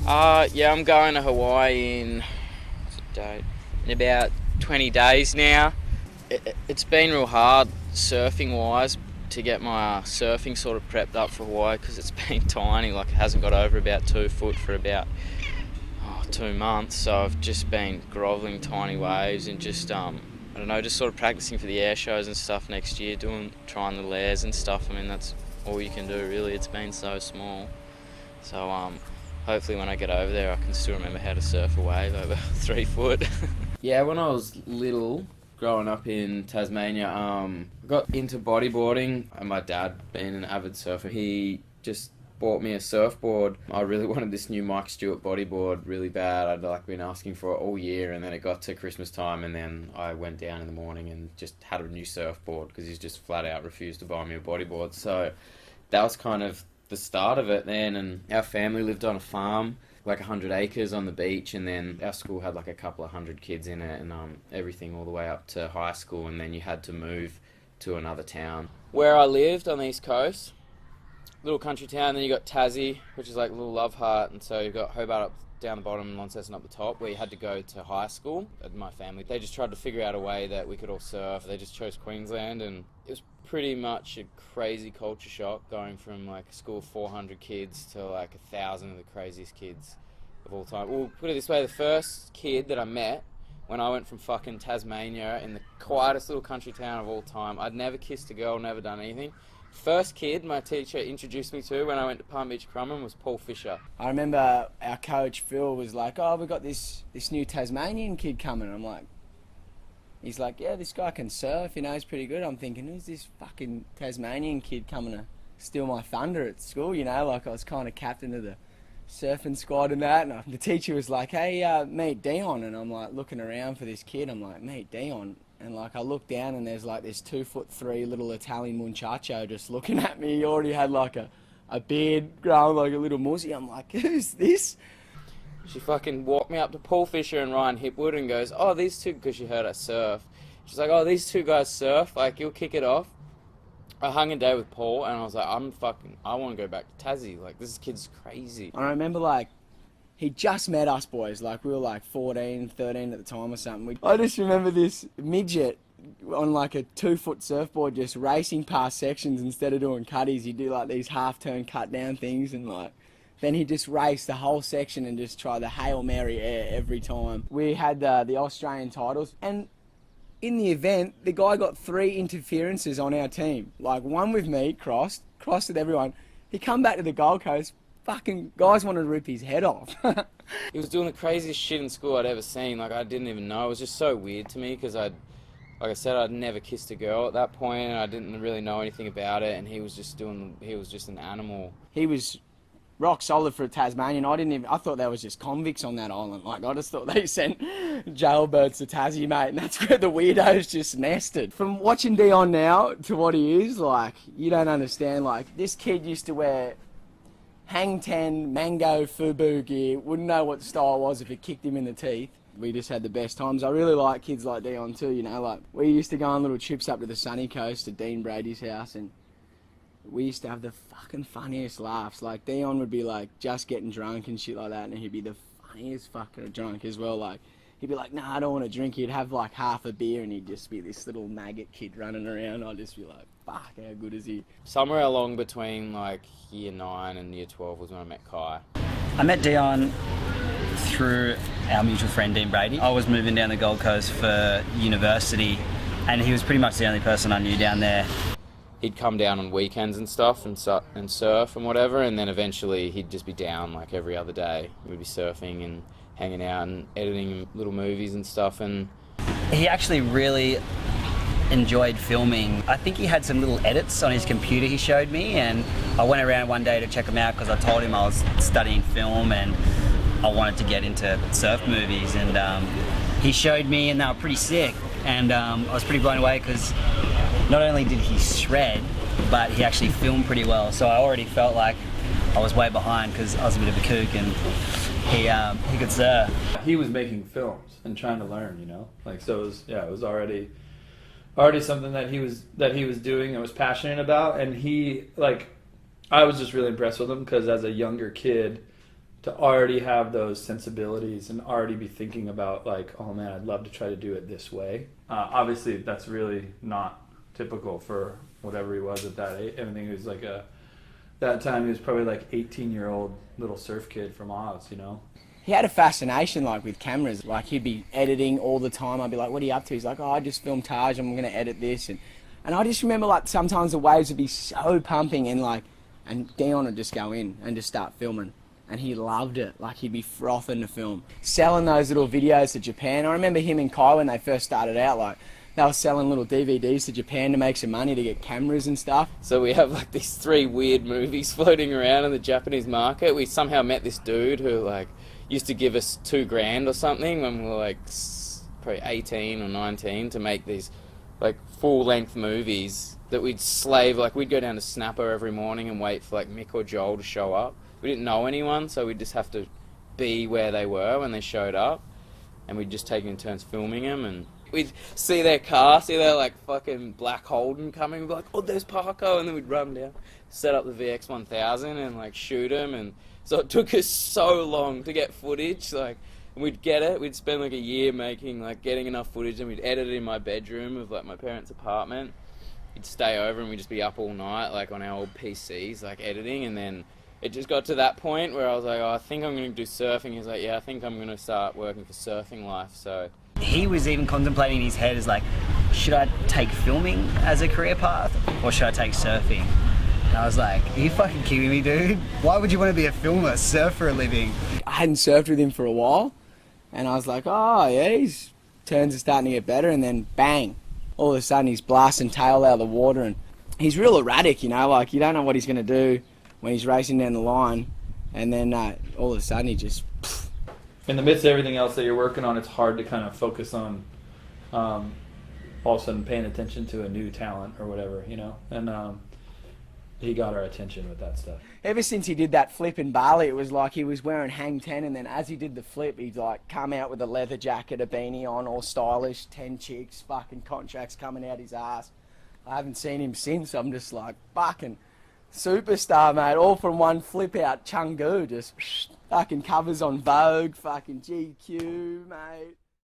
Yeah, I'm going to Hawaii what's the date? In about 20 days now. It's been real hard surfing wise to get my surfing sort of prepped up for Hawaii because it's been tiny. Like it hasn't got over about 2 foot for about 2 months. So I've just been grovelling tiny waves and just I don't know, just sort of practicing for the air shows and stuff next year, trying the layers and stuff. I mean that's all you can do really. It's been so small. So hopefully when I get over there I can still remember how to surf a wave over 3 foot. Yeah, when I was little, growing up in Tasmania, I got into bodyboarding, and my dad, being an avid surfer, he just bought me a surfboard. I really wanted this new Mike Stewart bodyboard really bad. I'd been asking for it all year, and then it got to Christmas time, and then I went down in the morning and just had a new surfboard because he's just flat out refused to buy me a bodyboard. So that was kind of the start of it then, and our family lived on a farm 100 acres on the beach, and then our school had a couple of hundred kids in it, and everything all the way up to high school, and then you had to move to another town. Where I lived on the east coast, little country town, then you got Tassie, which is like a little love heart, and so you've got Hobart up down the bottom and Launceston up the top, where you had to go to high school. My family, they just tried to figure out a way that we could all surf. They just chose Queensland, and it was pretty much a crazy culture shock going from a school of 400 kids to 1,000 of the craziest kids of all time. Well, put it this way, the first kid that I met when I went from fucking Tasmania in the quietest little country town of all time, I'd never kissed a girl, never done anything. First kid my teacher introduced me to when I went to Palm Beach Crumman was Paul Fisher. I remember our coach Phil was like, "Oh, we got this new Tasmanian kid coming." I'm like, he's like, "Yeah, this guy can surf, he's pretty good." I'm thinking, who's this fucking Tasmanian kid coming to steal my thunder at school? I was kind of captain of the surfing squad and that, and the teacher was like, "Hey, meet Dion," and I'm looking around for this kid. I'm like, "Meet Dion." And I look down and there's this 2'3" little Italian muchacho just looking at me. He already had a beard growing like a little muzzy. I'm like, who's this? She fucking walked me up to Paul Fisher and Ryan Hipwood and goes, "Oh, these two," because she heard I surf. She's like, "Oh, these two guys surf, you'll kick it off." I hung a day with Paul and I was like, I want to go back to Tassie. This kid's crazy. I remember he just met us boys. We were 14, 13 at the time or something. I just remember this midget on a 2-foot surfboard just racing past sections instead of doing cutties. He'd do these half-turn cut down things, and then he'd just race the whole section and just try the Hail Mary air every time. We had the Australian titles, and in the event, the guy got 3 interferences on our team. One with me, crossed with everyone. He come back to the Gold Coast, fucking guys wanted to rip his head off. He was doing the craziest shit in school I'd ever seen. I didn't even know. It was just so weird to me because like I said, I'd never kissed a girl at that point, and I didn't really know anything about it, and he was just an animal. He was rock solid for a Tasmanian. I thought there was just convicts on that island. I just thought they sent jailbirds to Tassie, mate, and that's where the weirdos just nested. From watching Dion now to what he is, you don't understand. This kid used to wear Hang Ten, Mango, Fubu gear, wouldn't know what the style was if it kicked him in the teeth. We just had the best times. I really like kids like Dion too, we used to go on little trips up to the sunny coast to Dean Brady's house, and we used to have the fucking funniest laughs. Dion would be just getting drunk and shit like that, and he'd be the funniest fucking drunk as well. He'd be like, "Nah, I don't want to drink." He'd have half a beer and he'd just be this little maggot kid running around. I'd just be like, fuck, how good is he? Somewhere along between year 9 and year 12 was when I met Kai. I met Dion through our mutual friend Dean Brady. I was moving down the Gold Coast for university, and he was pretty much the only person I knew down there. He'd come down on weekends and stuff and surf and whatever, and then eventually he'd just be down every other day. We'd be surfing and hanging out and editing little movies and stuff. And he actually really enjoyed filming. I think he had some little edits on his computer he showed me, and I went around one day to check them out because I told him I was studying film and I wanted to get into surf movies, and he showed me, and they were pretty sick, and I was pretty blown away because not only did he shred, but he actually filmed pretty well. So I already felt like I was way behind because I was a bit of a kook, and he could surf. He was making films and trying to learn, so it was already something that he was doing and was passionate about, and I was just really impressed with him because as a younger kid, to already have those sensibilities and already be thinking about like, oh man, I'd love to try to do it this way. Obviously, that's really not typical for whatever he was at that age. I mean, he was like that time he was probably like 18-year-old little surf kid from Oz, you know. He had a fascination like with cameras. Like he'd be editing all the time. I'd be like, "What are you up to?" He's like, "Oh, I just filmed Taj. I'm gonna edit this." And I just remember like sometimes the waves would be so pumping and Dion would just go in and just start filming. And he loved it. Like he'd be frothing to film. Selling those little videos to Japan. I remember him and Kai when they first started out, like they were selling little DVDs to Japan to make some money to get cameras and stuff. So we have like these 3 weird movies floating around in the Japanese market. We somehow met this dude who like used to give us $2,000 or something when we were like probably 18 or 19 to make these like full-length movies that we'd slave. Like we'd go down to Snapper every morning and wait for like Mick or Joel to show up. We didn't know anyone, so we'd just have to be where they were when they showed up, and we'd just take in turns filming them, and we'd see their car, see their like fucking black Holden coming, we'd be like, oh, there's Parko, and then we'd run down, set up the VX1000 and like shoot them, and so it took us so long to get footage, like, and we'd get it, we'd spend like a year getting enough footage, and we'd edit it in my bedroom of like my parents' apartment. We'd stay over and we'd just be up all night, like on our old PCs, like editing, and then it just got to that point where I was like, oh, I think I'm going to do surfing. He was like, yeah, I think I'm going to start working for Surfing Life, so. He was even contemplating in his head as like, should I take filming as a career path or should I take surfing? And I was like, are you fucking kidding me, dude? Why would you want to be a filmer, surf for a living? I hadn't surfed with him for a while, and I was like, oh yeah, his turns are starting to get better, and then bang, all of a sudden he's blasting tail out of the water, and he's real erratic, you know, like you don't know what he's going to do when he's racing down the line, and then all of a sudden he just... In the midst of everything else that you're working on, it's hard to kind of focus on all of a sudden paying attention to a new talent or whatever, you know, and he got our attention with that stuff. Ever since he did that flip in Bali, it was like he was wearing Hang 10, and then as he did the flip, he'd like come out with a leather jacket, a beanie on, all stylish, 10 chicks, fucking contracts coming out his ass. I haven't seen him since. I'm just like, fucking superstar, mate, all from one flip out Chengdu, just fucking covers on Vogue, fucking GQ, mate.